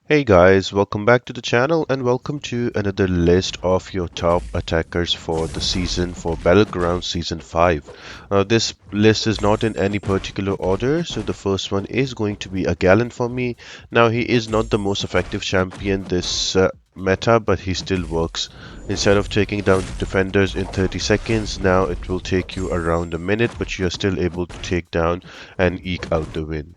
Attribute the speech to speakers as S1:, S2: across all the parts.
S1: Hey guys, welcome back to the channel and welcome to another list of your top attackers for the season for Battlegrounds Season 5. This list is not in any particular order, so the first one is going to be a Gallon for me. Now he is not the most effective champion this meta, but he still works. Instead of taking down the defenders in 30 seconds, now it will take you around a minute, but you are still able to take down and eke out the win.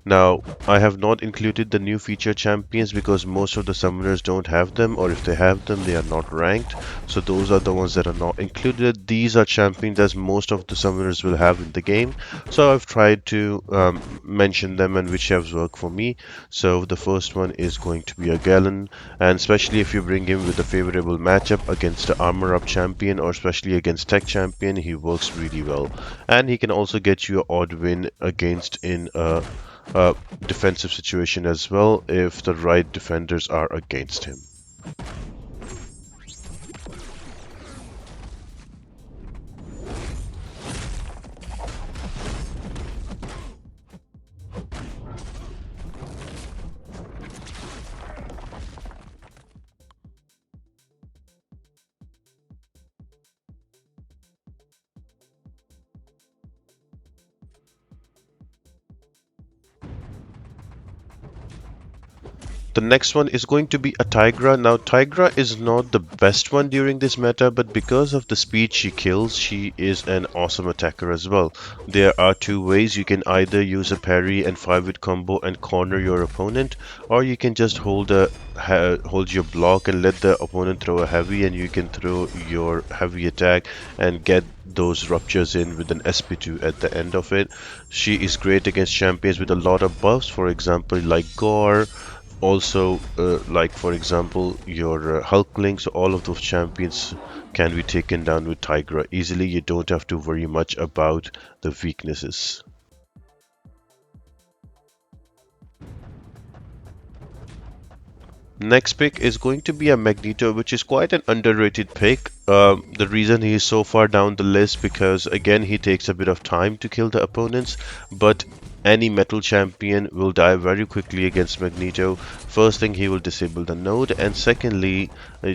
S1: Now, I have not included the new feature champions because most of the summoners don't have them, or if they have them, they are not ranked. So those are the ones that are not included. These are champions as most of the summoners will have in the game. So I've tried to mention them and which have worked for me. So the first one is going to be a Gallon, and especially if you bring him with a favorable matchup against the armor up champion or especially against tech champion, he works really well. And he can also get you an odd win against in a defensive situation as well if the right defenders are against him. The next one is going to be a Tigra. Now, Tigra is not the best one during this meta, but because of the speed she kills, she is an awesome attacker as well. There are two ways. You can either use a parry and 5-hit combo and corner your opponent, or you can just hold your block and let the opponent throw a heavy, and you can throw your heavy attack and get those ruptures in with an SP2 at the end of it. She is great against champions with a lot of buffs, for example, like Gore. Also, like for example, your Hulkling, so all of those champions can be taken down with Tigra easily. You don't have to worry much about the weaknesses. Next pick is going to be a Magneto, which is quite an underrated pick. The reason he is so far down the list because again he takes a bit of time to kill the opponents, but any metal champion will die very quickly against Magneto. First thing, he will disable the node, and secondly,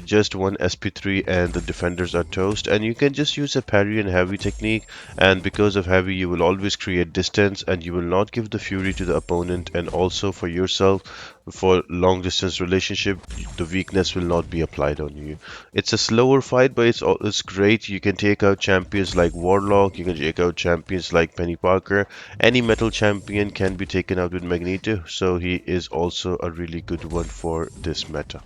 S1: just one SP3 and the defenders are toast. And you can just use a parry and heavy technique, and because of heavy, you will always create distance and you will not give the fury to the opponent, and also for yourself, for long distance relationship, the weakness will not be applied on you. It's a slower fight, but it's great. You can take out champions like Warlock, you can take out champions like Penny Parker. Any metal champion can be taken out with Magneto, so he is also a really good one for this meta.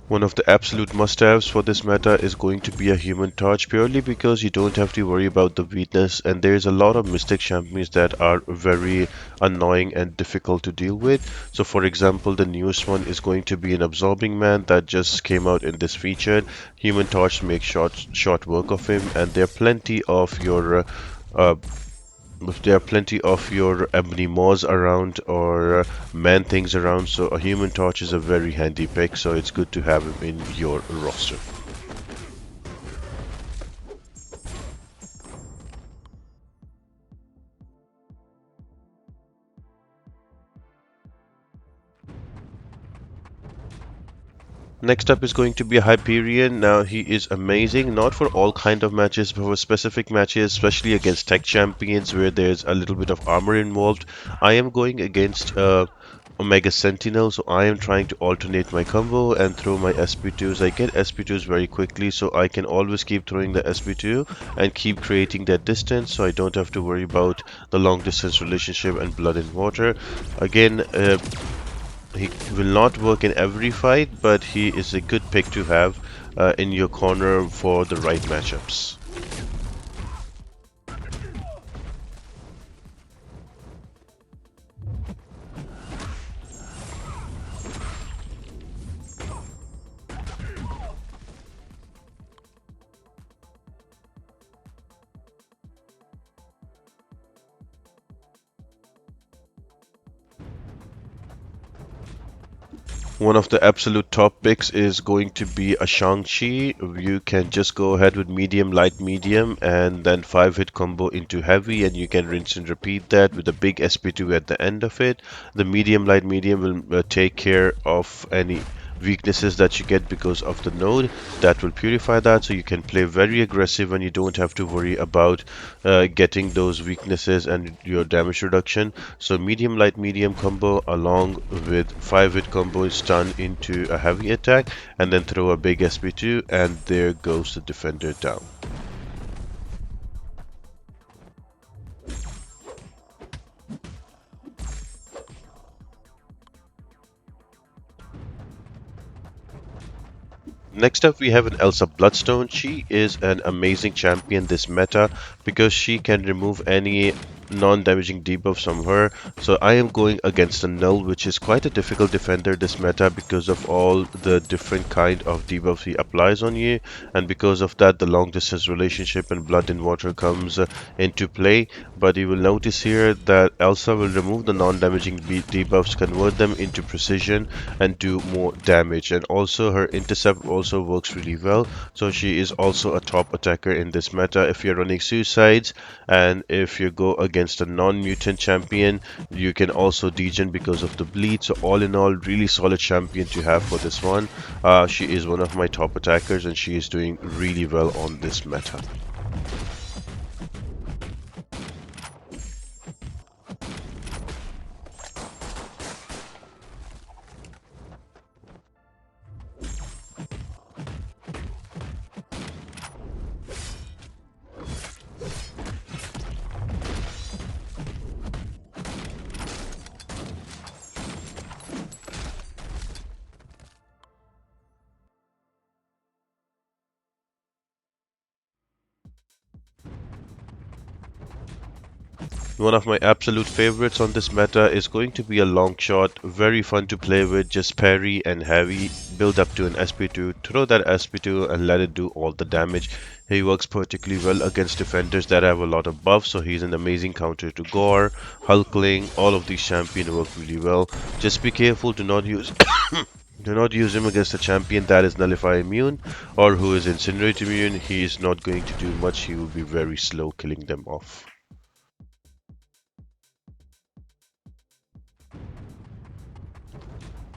S1: One of the absolute must-haves for this meta is going to be a Human Torch, purely because you don't have to worry about the weakness, and there's a lot of Mystic champions that are very annoying and difficult to deal with. So for example, the newest one is going to be an Absorbing Man that just came out in this feature. Human Torch makes short work of him, and there are plenty of your ebony maws around or man things around, so a human torch is a very handy pick, so it's good to have him in your roster. Next up is going to be Hyperion. Now he is amazing, not for all kind of matches, but for specific matches, especially against tech champions where there's a little bit of armor involved. I am going against Omega Sentinel, so I am trying to alternate my combo and throw my SP2s. I get SP2s very quickly, so I can always keep throwing the SP2 and keep creating that distance, so I don't have to worry about the long distance relationship and blood and water. Again, He will not work in every fight, but he is a good pick to have in your corner for the right matchups. One of the absolute top picks is going to be a Shang-Chi. You can just go ahead with medium, light, medium, and then 5-hit combo into heavy, and you can rinse and repeat that with a big SP2 at the end of it. The medium, light, medium will take care of any weaknesses that you get because of the node. That will purify that, so you can play very aggressive and you don't have to worry about getting those weaknesses and your damage reduction. So medium light medium combo along with 5-hit combo stun into a heavy attack, and then throw a big SP2, and there goes the defender down. Next up, we have an Elsa Bloodstone. She is an amazing champion this meta because she can remove any non-damaging debuffs from her. So I am going against a Null, which is quite a difficult defender this meta because of all the different kind of debuffs he applies on you, and because of that the long distance relationship and blood in water comes into play. But you will notice here that Elsa will remove the non-damaging debuffs, convert them into precision, and do more damage. And also her intercept also works really well, so she is also a top attacker in this meta. If you're running suicides and if you go against a non-mutant champion, you can also degen because of the bleed. So all in all, really solid champion to have for this one. She is one of my top attackers and she is doing really well on this meta. One of my absolute favorites on this meta is going to be a Longshot. Very fun to play with, just parry and heavy, build up to an SP2, throw that SP2 and let it do all the damage. He works particularly well against defenders that have a lot of buffs, so he's an amazing counter to Gore, Hulkling. All of these champions work really well. Just be careful to not use do not use him against a champion that is Nullify immune or who is Incinerate immune. He is not going to do much, he will be very slow killing them off.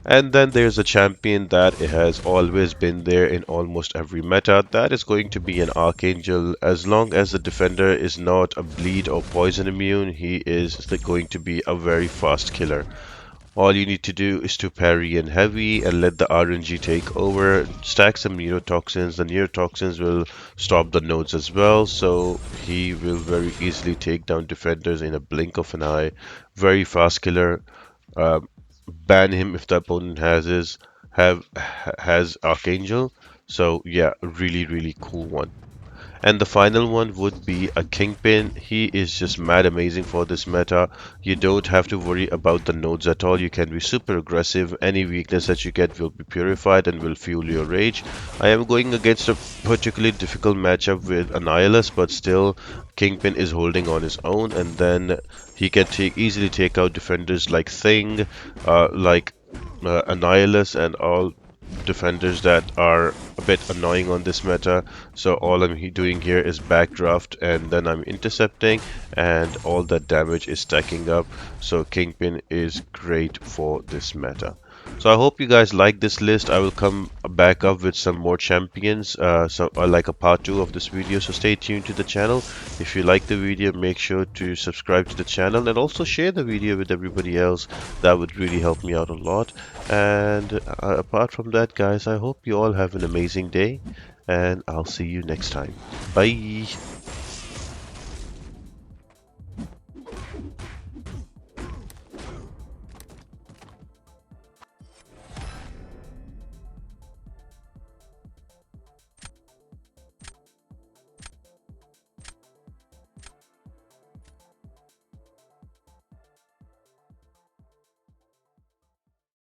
S1: And then there's a champion that has always been there in almost every meta. That is going to be an Archangel. As long as the defender is not a bleed or poison immune, he is going to be a very fast killer. All you need to do is to parry in heavy and let the RNG take over. Stack some neurotoxins. The neurotoxins will stop the nodes as well, so he will very easily take down defenders in a blink of an eye. Very fast killer. Um, Ban him if the opponent has Archangel. So yeah, really cool one. And the final one would be a Kingpin. He is just mad amazing for this meta. You don't have to worry about the nodes at all. You can be super aggressive. Any weakness that you get will be purified and will fuel your rage. I am going against a particularly difficult matchup with Annihilus, but still Kingpin is holding on his own, and then he can easily take out defenders like Thing, like Annihilus, and all defenders that are a bit annoying on this meta. So all I'm doing here is backdraft and then I'm intercepting, and all that damage is stacking up. So Kingpin is great for this meta. So I hope you guys like this list. I will come back up with some more champions, like a part 2 of this video. So stay tuned to the channel. If you like the video, make sure to subscribe to the channel and also share the video with everybody else. That would really help me out a lot. And apart from that, guys, I hope you all have an amazing day, and I'll see you next time. Bye.